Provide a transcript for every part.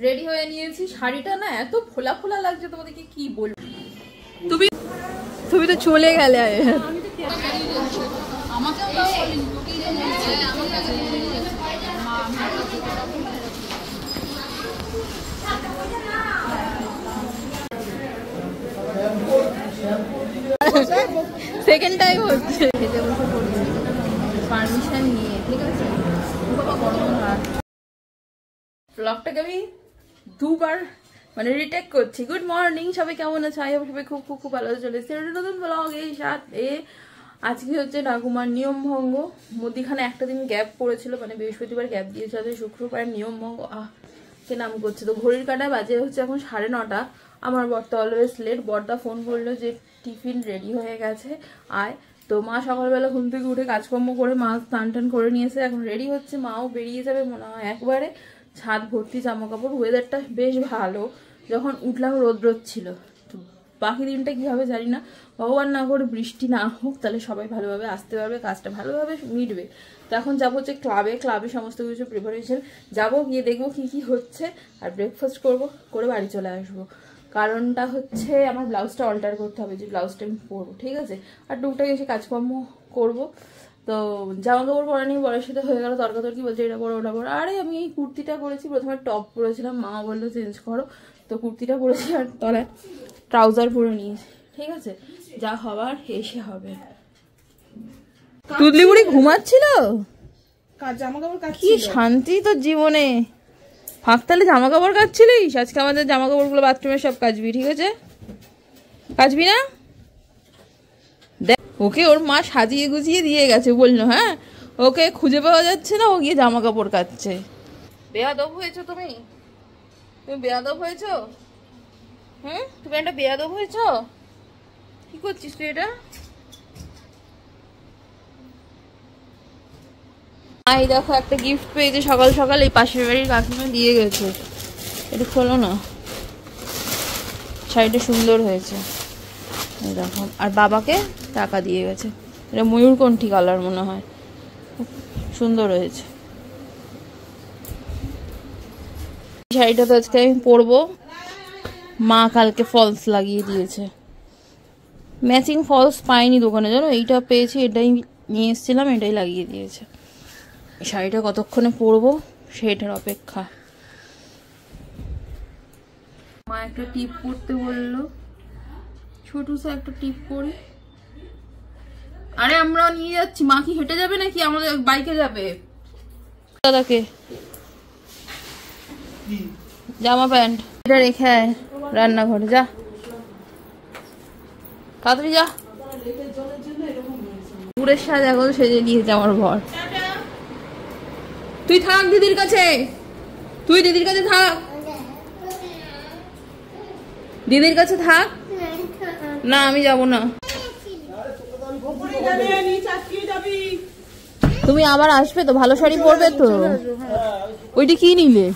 Ready হয়ে নিয়েছি। শাড়িটা না এত ফোলা ফোলা লাগছে, তোমাদেরকে কি বলবো। তুমি তো চলে গেলে। সেকেন্ড টাইম হচ্ছে খেতে বসে পড়ছি পারমিশন নিয়ে, ঠিক আছে। ব্লগটাকে আমি দুবার মানে রিটেক করছি। গুড মর্নিং, সবাই কেমন আছে? সবাই খুব খুব খুব ভালো চলে এসেছে নতুন ব্লগ। এই সাথে আজকে হচ্ছে ঠাকুমার নিয়ম ভঙ্গ। মধ্যিখানে একটা দিন গ্যাপ পড়েছিল, মানে বৃহস্পতিবার গ্যাপ দিয়েছিল, শুক্রবারের নিয়ম ভঙ্গ কে নাম করছে। তো ঘড়ির কাঁটায় বাজে হচ্ছে এখন 9:30। আমার বরটা অলওয়েজ লেট। বরটা ফোন করলো যে টিফিন রেডি হয়ে গেছে আয়। তো মা সকালবেলা ঘুম থেকে উঠে কাজকর্ম করে মা স্নান টান করে নিয়েছে, এখন রেডি হচ্ছে। মাও বেরিয়ে যাবে মনে হয় একবারে। ছাদ ভর্তি জামা কাপড়, ওয়েদারটা বেশ ভালো। যখন উঠলাম রোদ রোদ ছিল। তো বাকি দিনটা কী হবে জানি না, ভগবান না করে বৃষ্টি না হোক, তাহলে সবাই ভালোভাবে আসতে পারবে, কাজটা ভালোভাবে মিটবে। তো এখন যাবো হচ্ছে ক্লাবে সমস্ত কিছু প্রিপারেশন যাবো, গিয়ে দেখবো কি কি হচ্ছে, আর ব্রেকফাস্ট করবো, করে বাড়ি চলে আসবো। কারণটা হচ্ছে আমার ব্লাউজটা অল্টার করতে হবে, যে ব্লাউজটা আমি পরবো, ঠিক আছে। আর টুকটাক এসে কাজকর্ম করবো। তো জামা কাপড় পরা নিয়ে বরের সাথে হয়ে গেল তর্কাতর্কি, বলছে এটা পরো ওটা পরো। আরে আমি এই কুর্তিটা পরেছি, প্রথমে টপ পরেছিলাম, মা বললো চেঞ্জ করো, তো কুর্তিটা পরেছি আর তলায় ট্রাউজার পরে নিয়েছি, ঠিক আছে। যা হবার এসে হবে। তুদলি বুড়ি ঘুমাচ্ছিল, কি শান্তি তোর জীবনে। ফাঁকতালে জামা কাপড় কাচ্ছিলিস? আজকে আমাদের জামা কাপড়গুলো বাথরুমে সব কাচবি, ঠিক আছে? কাচবি না? দেখ ওকে ওর মা সাজিয়ে গুজিয়ে দিয়ে গেছে বললো, হ্যাঁ ওকে খুঁজে পাওয়া যাচ্ছে না, ও গিয়ে জামা কাপড় কাচ্ছে। বেয়াদব হয়েছো তুমি, তুমি বেয়াদব হয়েছো। তুমি একটা বেয়াদব হয়েছো। কি করছিস তুই এটা? এই দেখো একটা গিফট পেয়েছে সকাল সকাল, এই পাশের বাড়ির কাকিমা দিয়ে গেছে। এটা খোলো না, শাড়িটা সুন্দর হয়েছে এই দেখো। আর বাবাকে টাকা দিয়ে গেছে। এটা ময়ূরকণ্ঠী কালার মনে হয়, সুন্দর হয়েছে শাড়িটা। তো আজকে আমি পরবো। মা কালকে ফলস লাগিয়ে দিয়েছে, ম্যাচিং ফলস পাইনি দোকানে, জানো এইটা পেয়েছি, এটাই নিয়ে এসেছিলাম, এটাই লাগিয়ে দিয়েছে। শাড়িটা কতক্ষণে পরবো সেটার অপেক্ষা। মা একটা টিপ পরতে বললো, ছোট সে একটা টিপ পরি। আরে আমরা নিয়ে যাচ্ছি, মা কি হেঁটে যাবে নাকি আমাদের বাইকে যাবে? দাদাকে জামা প্যান্ট এটা রেখে আয় রান্নাঘরে, যা তাড়াতাড়ি যা। পুরের সাজ এখন সেজে নিয়েছে আমার বর। তুই থাক দিদির কাছে, তুই দিদির কাছে থাক, দিদির কাছে থাক। না আমি যাব না, তুমি আবার আসবে তো, ভালো শাড়ি পরবে তো। ওইটা কি নিলে?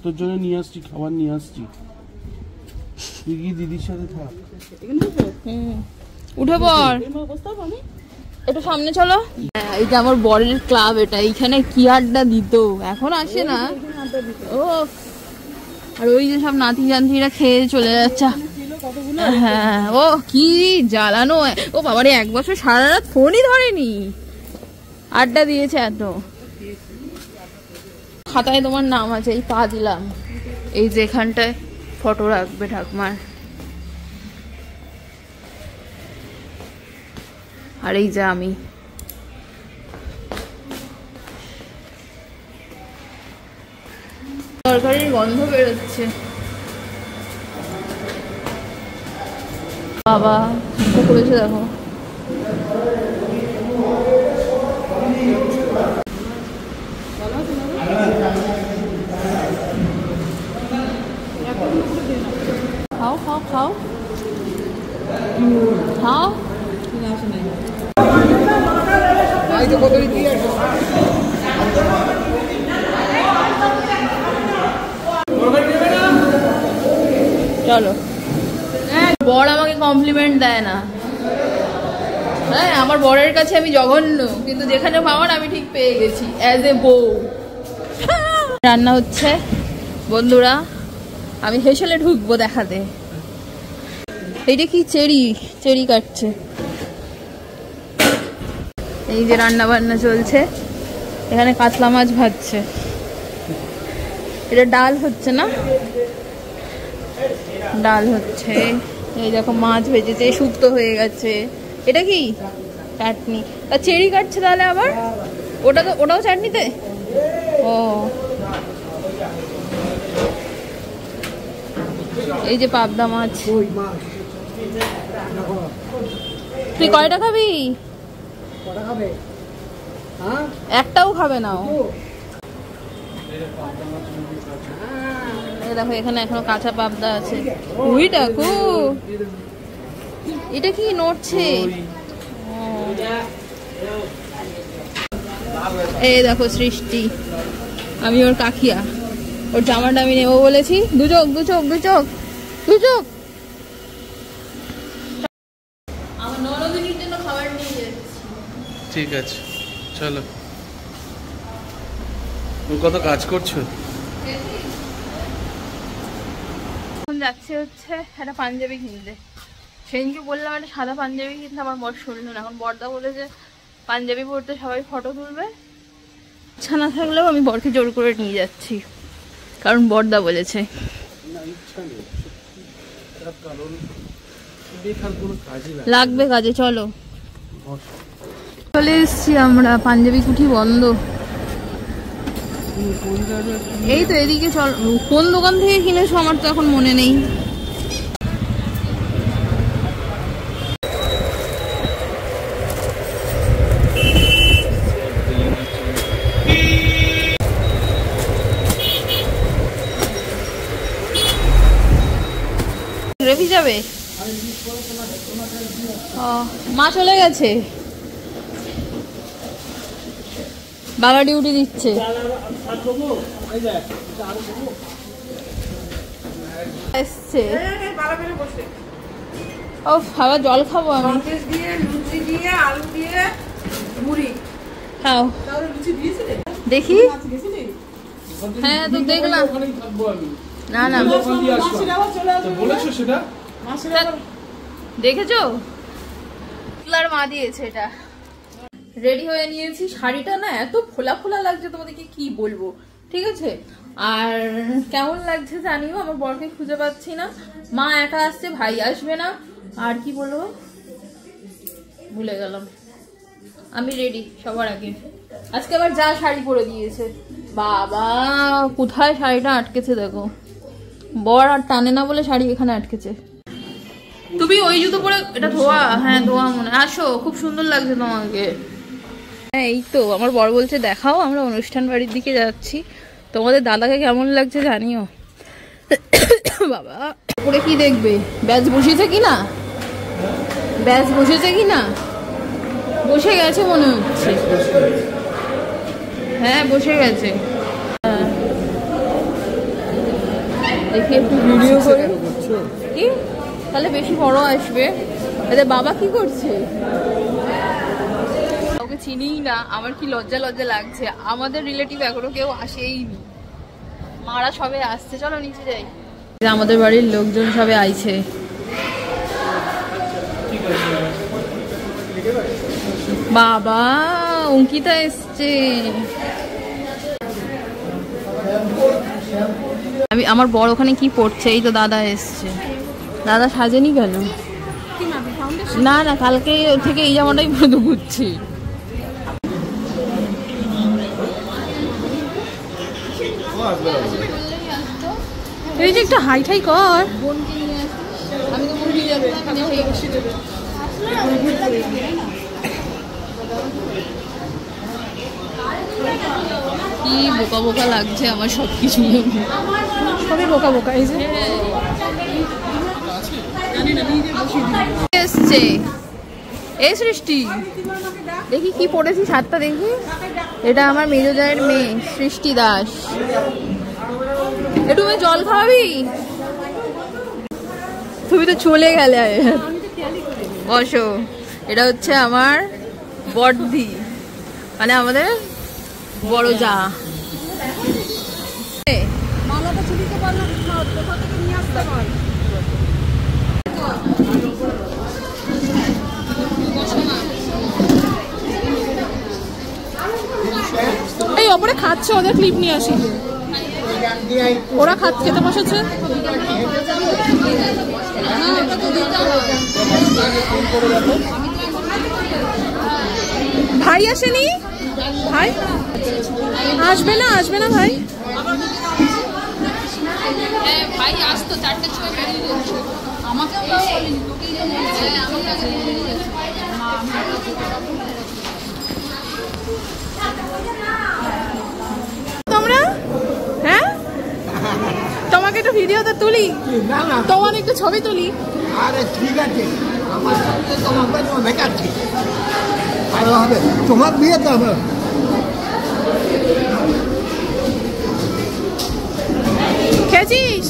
তোর জন্য নিয়ে আসছি, খাবার নিয়ে আসছি, তুই কি দিদির সাথে থাক। উঠে পড়, একটু সামনে চলো। এটা আমার বরের ক্লাব, এটা এইখানে কি আড্ডা দিত, এখন আসে না। ও আর ওই যে সব নাতি জান্তিরা খেয়ে চলে যাচ্ছে। হ্যাঁ ও কি জ্বালানো। ও বাবারে 1 বছর সারা রাত ফোনই ধরেনি, আড্ডা দিয়েছে এত। খাতায় তোমার নাম আছে, এই পা দিলাম, এই যেখানটায় ফটো রাখবে ঠাকুমার। আর এই যে আমি, তরকারির গন্ধ বেরোচ্ছে। বাবা করেছে দেখো। খাও খাও খাও খাও। চলো, বর আমাকে কমপ্লিমেন্ট দেয় না। হ্যাঁ, আমার বরের কাছে আমি জঘন্য, কিন্তু যেখানে পাওয়ার আমি ঠিক পেয়ে গেছি অ্যাজ এ বউ। রান্না হচ্ছে বন্ধুরা, আমি হেসেলে ঢুকবো দেখাতে। এইটা কি চেরি কাটছে। এই যে রান্না বান্না চলছে, এখানে কাতলা মাছ ভাজছে। এটা ডাল হচ্ছে না, ডাল হচ্ছে। এই দেখো মাছ ভেজেছে, শুক্তো হয়ে গেছে। এটা কি চাটনি, আর চেরি কাটছে তাহলে আবার। ওটাও চাটনিতে। ও এই যে পাবদা মাছ। তুই কয়টা খাবি? একটাও খাবে না। দেখো এখানে এখনো কাঁচা পাবদা আছে। ওই দেখো এটা কি নড়ছে। এই দেখো সৃষ্টি, আমি ওর কাকিয়া, ওর জামাটা আমি নেবো বলেছি। দু চোখ আমার ননদিনীর জন্য খাবার নিয়ে যাচ্ছি। ঠিক আছে চলো। তুমি কত কাজ করছো? এখন যাচ্ছে হচ্ছে একটা পাঞ্জাবি কিনতে। সেদিনকে বললাম একটা সাদা পাঞ্জাবি কিনতে, আমার বর শুনলো না। এখন বরদা বলেছে পাঞ্জাবি পরতে সবাই ফটো তুলবে, ইচ্ছা না থাকলেও আমি বরকে জোর করে নিয়ে যাচ্ছি, কারণ বরদা বলেছে। লাগবে কাজে, চলো। চলে এসছি আমরা, পাঞ্জাবি কুঠি বন্ধ। এই তো এদিকে চল। কোন দোকান থেকে কিনেছো আমার তো এখন মনে নেই। রেভি যাবে, মা চলে গেছে, বাবা ডিউটি দিচ্ছে। এসছে ও খাবার, জল খাবো আমি। খাও দেখি। হ্যাঁ তো দেখলাম না না দেখেছো, মা দিয়েছে এটা। রেডি হয়ে নিয়েছি, শাড়িটা না এত ফোলা ফোলা লাগছে তোমাদেরকে কি বলবো, ঠিক আছে। আর কেমন লাগছে জানিও, আমার বরকে খুঁজে পাচ্ছি না। মা একা আসছে, ভাই আসবে না। আর কি বলবো ভুলে গেলাম। আমি রেডি সবার আগে। আজকে আবার যা শাড়ি পরে দিয়েছে, বাবা কোথায় শাড়িটা আটকেছে দেখো। বর আর টানে না বলে শাড়ি এখানে আটকেছে। তুমি ওই জুতো পরে, এটা ধোয়া? হ্যাঁ ধোয়া মনে। আসো, খুব সুন্দর লাগছে তোমাকে। হ্যাঁ এই তো আমার বর বলছে দেখাও, আমরা অনুষ্ঠান বাড়ির দিকে যাচ্ছি, তোমাদের দাদাকে কেমন লাগছে জানিও। বাবা পরে কি দেখবে, ব্যাচ বসেছে কিনা, ব্যাচ বসেছে কিনা। বসে গেছে মনে হচ্ছে, হ্যাঁ বসে গেছে। দেখি একটু ভিডিও করে কি, তাহলে বেশি বড় আসবে। এদের বাবা কি করছে, কাউকে চিনিই না। আমার কি লজ্জা লজ্জা লাগছে, আমাদের রিলেটিভ এখনো কেউ আসেইনি, মারা সবে আসছে। চলো নিচে যাই। আমাদের বাড়ির লোকজন সবে আইছে। বাবা অঙ্কিতা এসছে। আমার বড় ওখানে কি পড়ছে, এই তো দাদা এসছে। দাদা সাজেনি কেন? না না কালকে থেকে এই জামাটাই মনে ঘুরছি। এই যে একটা হাই ঠাই কর। আমি তো ভুলে যাবে, কি বোকা বোকা লাগছে আমার সবকিছু, সবই বোকা বোকা। এই যে এসছে এই সৃষ্টি, দেখি কি পড়েছি সাতটা দেখি। এটা আমার মেজো জায়ের মেয়ে সৃষ্টি দাস। একটু জল খাওয়াবি? তুমি তো চলে গেলে। বসো, এটা হচ্ছে আমার বড়দি, মানে আমাদের বড় যা। মালাটা ছুটিতে পারলাম কোথা থেকে নিয়ে আসতে হয়। এই ওপরে খাচ্ছে, ওদের ক্লিপ নিয়ে আসি। ওরা খেতে বসেছে। ভাই আসেনি? ভাই আসবে না? আসবে না ভাই? ভাই আসতো 4টের সময় বেরিয়ে যাচ্ছে। আমাকেও তোমরা হ্যাঁ, তোমাকে একটু ভিডিওতে তুলি, তোমার একটু ছবি তুলি। আরে ঠিক আছে, আমার সঙ্গে তোমাকে দেখাচ্ছি, ভালো হবে। তোমার বিয়ে তো হবে। খেয়েছিস?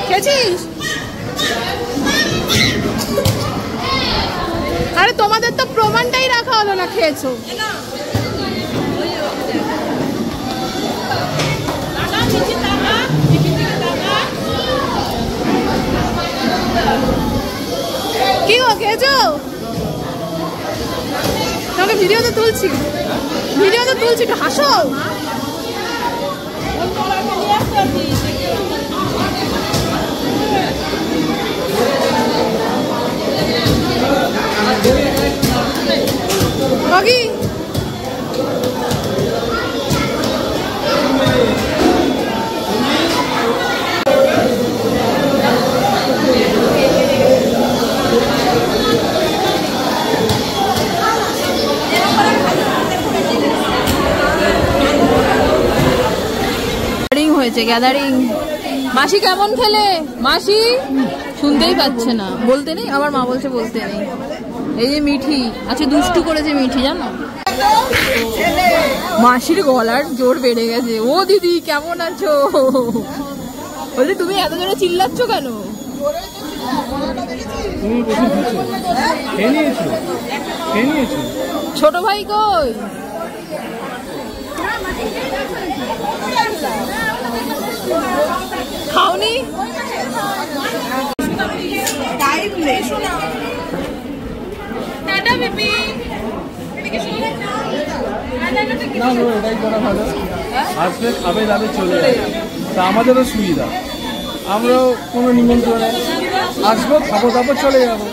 খেয়েছিস? আরে তোমাদের তো প্রমাণটাই রাখা হলো না খেয়েছো। কি গো, খেয়েছো? তোমাকে ভিডিওতে তুলছি, একটু হাসো। Bagi. হয়েছে গ্যাদারিং। মাসি কেমন খেলে? মাসি শুনতেই পাচ্ছে না, বলতে নেই, আবার মা বলছে বলতে নেই। এই যে মিঠি আচ্ছা দুষ্টু করেছে মিঠি, জানো মাসির গলার জোর বেড়ে গেছে। ও দিদি কেমন আছো? বলছি তুমি এত জোরে চিল্লাচ্ছ কেন? ছোট ভাই কই? খাওনি? আসবে খাবে দাবে চলে যাবে, তা আমাদেরও সুবিধা। আমরাও কোনো নিমন্ত্রণে আসবো, খাবো, তারপর চলে যাবো।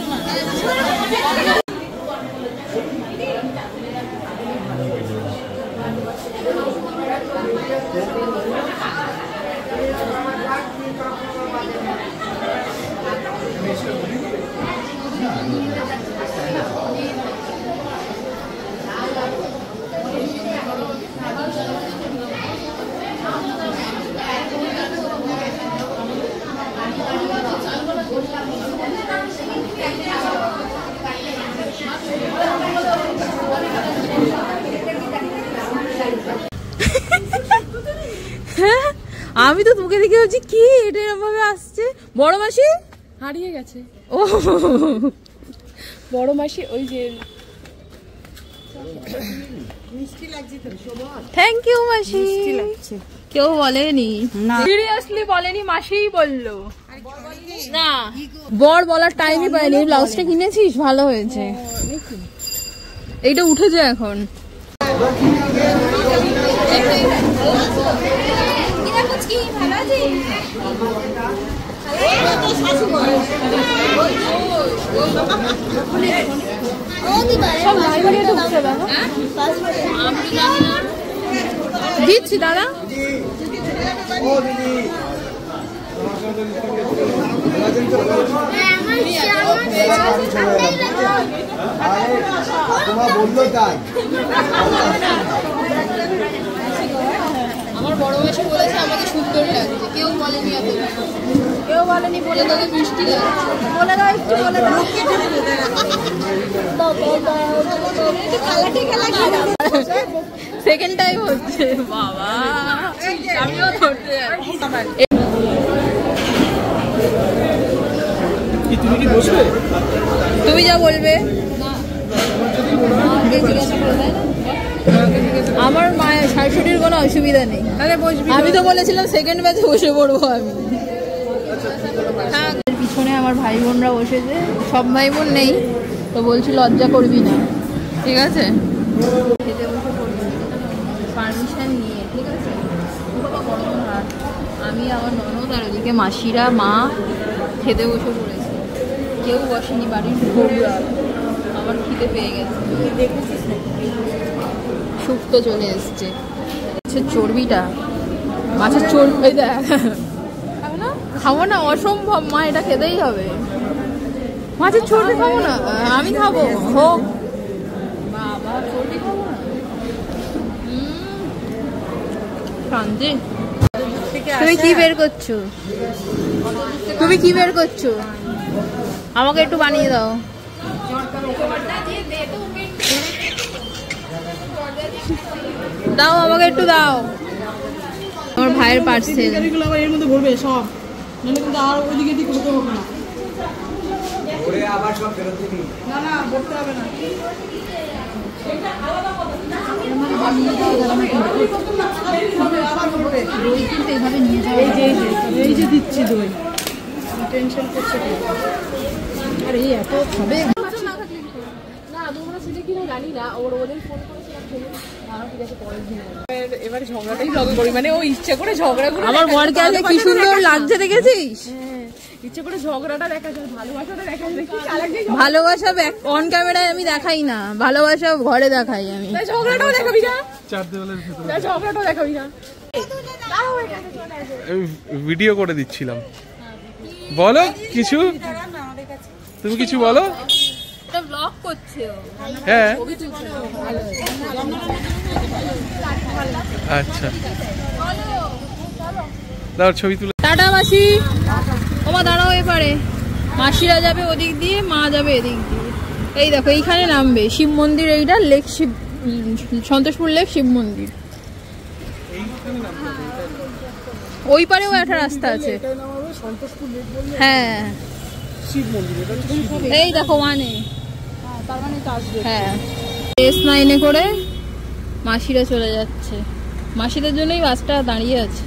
আমি তো তোকে দেখে ভাবছি কি এটা এরকম ভাবে আসছে। বড় মাসি হারিয়ে গেছে। ও বড় মাসি ওই যে থ্যাংক ইউ মাসি। কেউ বলেনি, সিরিয়াসলি বলেনি, মাসিই বললো। না বর বলার টাইমই পাইনি। ব্লাউজটা কিনেছিস? ভালো হয়েছে, এইটা উঠেছে এখন। দিচ্ছি দাদা। আমার বড় মাসি বলেছে আমাকে সুন্দর লাগছে, কেউ বলেনি এত, কেউ বলেনি, বলে তোকে মিষ্টি লাগছে, বলে দাও একটু, বলে দাও। সেকেন্ড টাইম হচ্ছে বাবা, আমিও ধরতে যাচ্ছি। কি তুমি কি বসবে? তুমি যা বলবে। আমার মায়ের শাশুড়ির কোনো অসুবিধা নেই, আমি তো বলেছিলাম সেকেন্ড ব্যাচে বসে পড়বো আমি। পিছনে আমার ভাই বোনরা বসেছে, সব ভাই বোন নেই তো বলছি লজ্জা করবি না, ঠিক আছে? খেতে বসে পড়বি পারমিশন নিয়ে, ঠিক আছে? আমি আমার ননদ আর ওদিকে মাসিরা মা খেতে বসে পড়েছে, কেউ বসেনি বাড়ির বউরা। আমার খিদে পেয়ে গেছে, শুক্তো চলে এসছে। চর্বিটা মাছের চর্বি খাবো না, অসম্ভব মা, এটা খেতেই হবে। মাছের চর্বি খাবো না, আমি খাবো হোক বাবা, চর্বি খাবো না। শান্তি। তুমি কি বের করছো? তুমি কি বের করছো? আমাকে একটু বানিয়ে দাও। দাও আমাকে একটু দাও। আমার ভাইয়ের পার্সেল। এর মধ্যে ভরবে সব, নাহলে কিন্তু আর ওইদিকে দিকে করতে হবে না। ওরে আবার সব ফেরত দিবি? না না, ভরতে হবে না। এই যে দিচ্ছি দই, টেনশন করছে আর এই এত খাবে না। তোমরা সেটা কিনা জানি না, ওদের ফোন এবার ঝগড়াটাই ব্লগ করি, মানে ও ইচ্ছা করে ঝগড়া করে। আমার বরকে আজকে কি সুন্দর লাগছে দেখেছিস? ইচ্ছা করে ঝগড়াটা দেখা যায়, ভালোবাসাটা দেখা যায়। ভালোবাসা অন ক্যামেরায় আমি দেখাই না, ভালোবাসা ঘরে দেখাই আমি। ঝগড়াটাও দেখাবি না, চার দেওয়ালের ভেতরে ঝগড়াটাও দেখাবি না। ভিডিও করে দিচ্ছিলাম। বলো কিছু, তুমি কিছু বলো। এটা ব্লগ করছে ও। হ্যাঁ আচ্ছা, দাও ছবি তুলে। টাটা মাসি, ওমা দাঁড়াও এপারে। মাসিরা যাবে ওদিক দিয়ে, মা যাবে এদিক দিয়ে। এই দেখো এইখানে নামবে শিব মন্দির, এইটা লেক শিব, সন্তোষপুর লেক শিব মন্দির। ওই পারেও একটা রাস্তা আছে। হ্যাঁ এই দেখো মানে, হ্যাঁ S9 করে মাসিরা চলে যাচ্ছে। মাসিদের জন্যই বাসটা দাঁড়িয়ে আছে,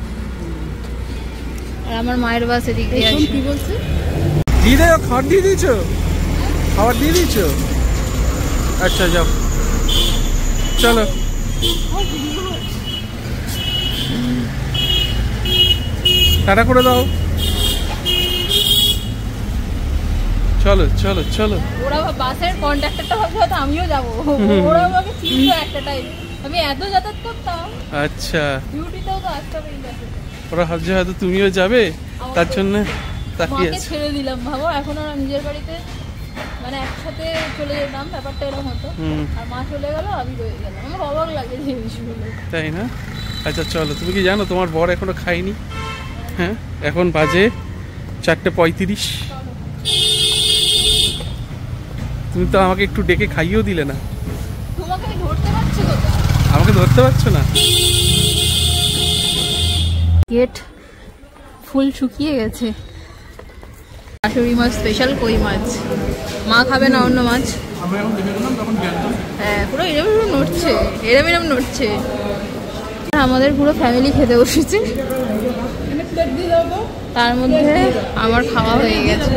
আর আমার মায়ের বাস এদিক দিয়ে আসে। কি বলছে? দিয়ে দাও, খাবার দিয়ে দিয়েছো? খাবার দিয়ে দিয়েছো? আচ্ছা যাও, চলো। টাটা করে দাও। চলো চলো চলো। ওরা বাসের কন্ডাক্টরটা ভাবছে হয়তো আমিও যাবো, ওরা আমাকে চিনতো একটা টাইম, আমি এত যাতায়াত করতাম। আচ্ছা, ডিউটিতেও তো আসতে পারি না। ওরা ভাবছে হয়তো তুমিও যাবে, তার জন্য তাকিয়ে মাকে আছে। ছেড়ে দিলাম, ভাবো এখন ওরা নিজের বাড়িতে মানে একসাথে চলে যেতাম, ব্যাপারটা এরকম হতো। আর মা চলে গেল, আমি রয়ে গেলাম। আমার অবাক লাগে জিনিসগুলো, তাই না? আচ্ছা চলো। তুমি কি জানো তোমার বর এখনো খায়নি? হ্যাঁ, এখন বাজে 4:35। তুমি তো আমাকে একটু ডেকে খাইয়েও দিলে না। তোমাকে আমি ধরতে পারছি তো? আমাকে ধরতে পারছো না? গেট ফুল শুকিয়ে গেছে। শাশুড়ি মাছ স্পেশাল কই মাছ। মা খাবে না অন্য মাছ। হ্যাঁ পুরো এরম এরম নড়ছে, এরম এরম নড়ছে। আমাদের পুরো ফ্যামিলি খেতে বসেছে, তার মধ্যে আমার খাওয়া হয়ে গেছে।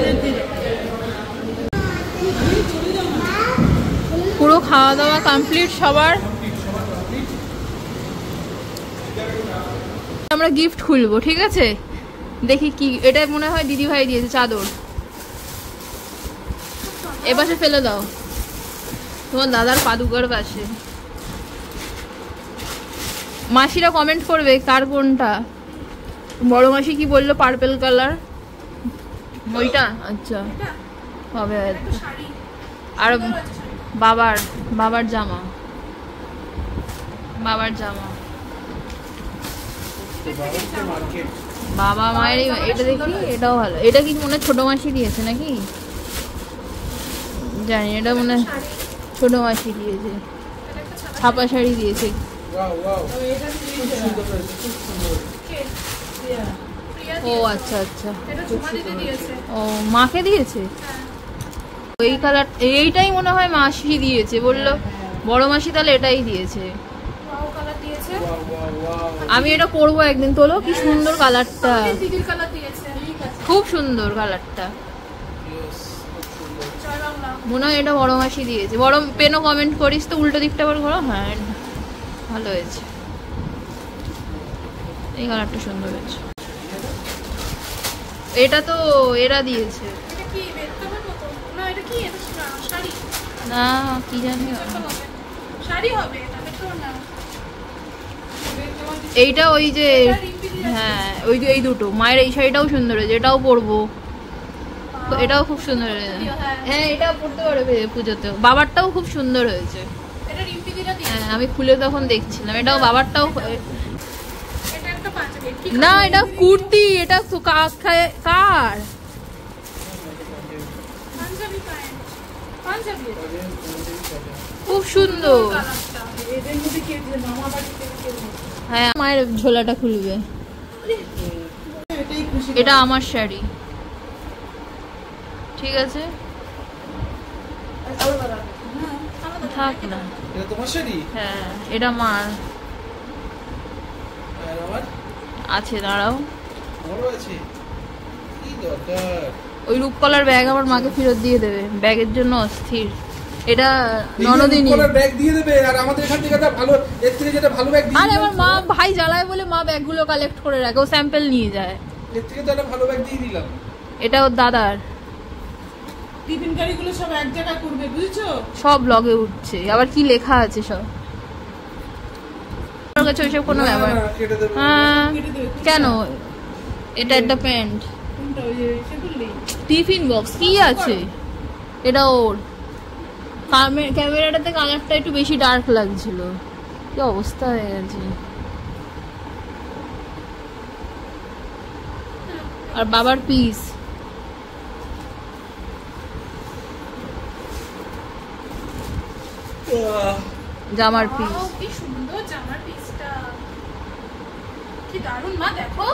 পুরো খাওয়া দাওয়া কমপ্লিট সবার। আমরা গিফট খুলবো, ঠিক আছে? দেখি কি, এটা মনে হয় দিদি ভাই দিয়েছে চাদর। এ পাশে ফেলে দাও, তোমার দাদার পাদুকার পাশে। মাসিরা কমেন্ট করবে কার কোনটা। বড় মাসি কি বললো? পার্পেল কালার ওইটা। আচ্ছা হবে হয়তো। আর বাবার জামা, বাবা মায়ের। এটা দেখি, এটাও ভালো। এটা কি মনে হয় ছোট মাসি দিয়েছে নাকি জানি, এটা মনে হয় ছোট মাসি দিয়েছে। ছাপা শাড়ি দিয়েছে। ও আচ্ছা আচ্ছা, এটা ঝুমা দিতে দিয়েছে। ও মাকে দিয়েছে এই কালার, এইটাই মনে হয় মাসি দিয়েছে বললো, বড় মাসি তাহলে এটাই দিয়েছে। ওয়াও কালার দিয়েছে। আমি এটা পরবো একদিন, তোলো কি সুন্দর কালারটা, দিদির কালার দিয়েছে। খুব সুন্দর কালারটা, জয় বাংলা। মনে হয় এটা বড় মাসি দিয়েছে। বড় পেনও কমেন্ট করিস তো, উল্টো দিকটা আবার ঘোরা। হ্যাঁ ভালো হয়েছে, এই কালারটা সুন্দর হয়েছে। এটা তো এরা দিয়েছে এটা কি বেডকভার মতো? না এটা কি? এটা শাড়ি। না কি জানি, শাড়ি হবে এটা, বেডকভার না। এইটা ওই যে হ্যাঁ ওই যে এই দুটো মায়ের এই শাড়িটাও সুন্দর হয়েছে, এটাও পরবো, এটাও খুব সুন্দর হয়েছে। হ্যাঁ এটা পরতে পারবে পুজোতেও। বাবারটাও খুব সুন্দর হয়েছে। এটা রিম্পি দিরা দিয়েছে। হ্যাঁ আমি খুলে তখন দেখছিলাম, এটাও বাবারটাও। এটা একটা পাঞ্জাবি। কি না এটা কুর্তি, এটা তো কার পাঞ্জাবি প্যান্ট। পাঞ্জাবি খুব সুন্দর। কালারটা। এদের মধ্যে কে দিয়ে মামা বাড়িতে কে? হ্যাঁ মায়ের ঝোলাটা খুলবে। এটা আমার শাড়ি, ঠিক আছে থাক না। এটা তোমার শাড়ি? হ্যাঁ এটা মার আর আমার আছে, দাঁড়াও। বড় আছে কি দরকার? ওই রূপকলার ব্যাগ আমার মাকে ফেরত দিয়ে দেবে, ব্যাগের জন্য অস্থির। এটা ননদিনী। ব্যাগ দিয়ে দেবে, আর আমাদের এখান থেকে যেটা ভালো, এর থেকে যেটা ভালো ব্যাগ দিয়ে আরে আমার মা ভাই জ্বালায় বলে মা ব্যাগগুলো কালেক্ট করে রাখে, ও স্যাম্পল নিয়ে যায়। এর থেকে তো একটা ভালো ব্যাগ দিয়ে দিলাম। এটা ওর দাদার, টিফিন গাড়িগুলো সব এক জায়গায় করবে, বুঝছো? সব ব্লগে উঠছে, আবার কি লেখা আছে সব। ওর কাছে ওইসব কোনো ব্যাপার। না, কেটে দেবো। হ্যাঁ কেটে দেবে। কেন, এটা একটা প্যান্ট, কোনটা? ওই যে সেগুলি। টিফিন বক্স কি আছে, এটা ওর। ক্যামেরাটাতে কালারটা একটু বেশি ডার্ক লাগছিল, কি অবস্থা হয়ে গেছে। আর বাবার পিস, জামার পিস। ওয়াও, কি সুন্দর জামার পিসটা, কি দারুণ মা, দেখো।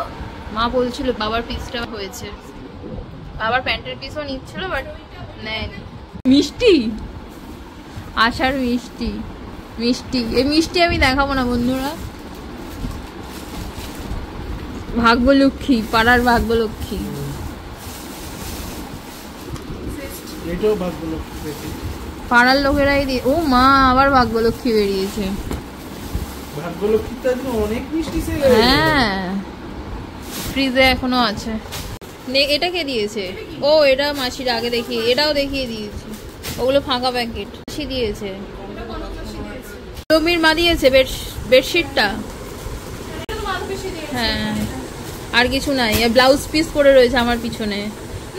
মা বলছিল বাবার পিসটা হয়েছে, বাবার প্যান্টের পিসও নিচ্ছিল বাট নেয়নি। মিষ্টি, আশার মিষ্টি, মিষ্টি, এই মিষ্টি আমি দেখাবো না বন্ধুরা। ভাগ্যলক্ষ্মী, পাড়ার ভাগ্যলক্ষ্মী। এটাও ভাগ্যলক্ষ্মী পেয়েছি। পাড়ার লোকেরাই দিয়ে। ও মা আবার ভাগ্যলক্ষ্মী বেরিয়েছে। ভাগ্যলক্ষ্মীটা অনেক মিষ্টি সেল। হ্যাঁ ফ্রিজে এখনো আছে। এটা কে দিয়েছে? ও এটা মাসির আগে দেখিয়ে, এটাও দেখিয়ে দিয়েছে, ওগুলো ফাঁকা প্যাকেট। মাসি দিয়েছে, রমির মা দিয়েছে বেডশিটটা। হ্যাঁ আর কিছু নাই, ব্লাউজ পিস পরে রয়েছে আমার পিছনে।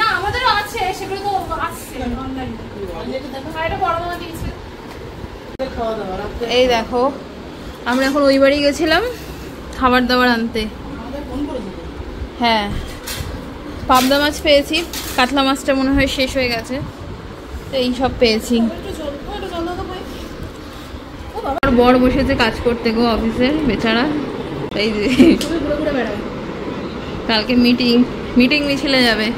না আমাদেরও আছে, সেগুলো তো আসছে অনলাইনে। এটা বড় মামা দিয়েছে। এই দেখো আমরা এখন ওই বাড়ি গেছিলাম খাবার দাবার আনতে। হ্যাঁ পাবদা মাছ পেয়েছি, কাতলা মাছটা মনে হয় শেষ হয়ে গেছে, তো এই সব পেয়েছি। একটু জল, একটু জল দাও ভাই। আমার বর বসেছে কাজ করতে গো অফিসে, বেচারা। এই যে ঘুরে ঘুরে বেড়াও। কালকে মিটিং মিছিলে যাবে।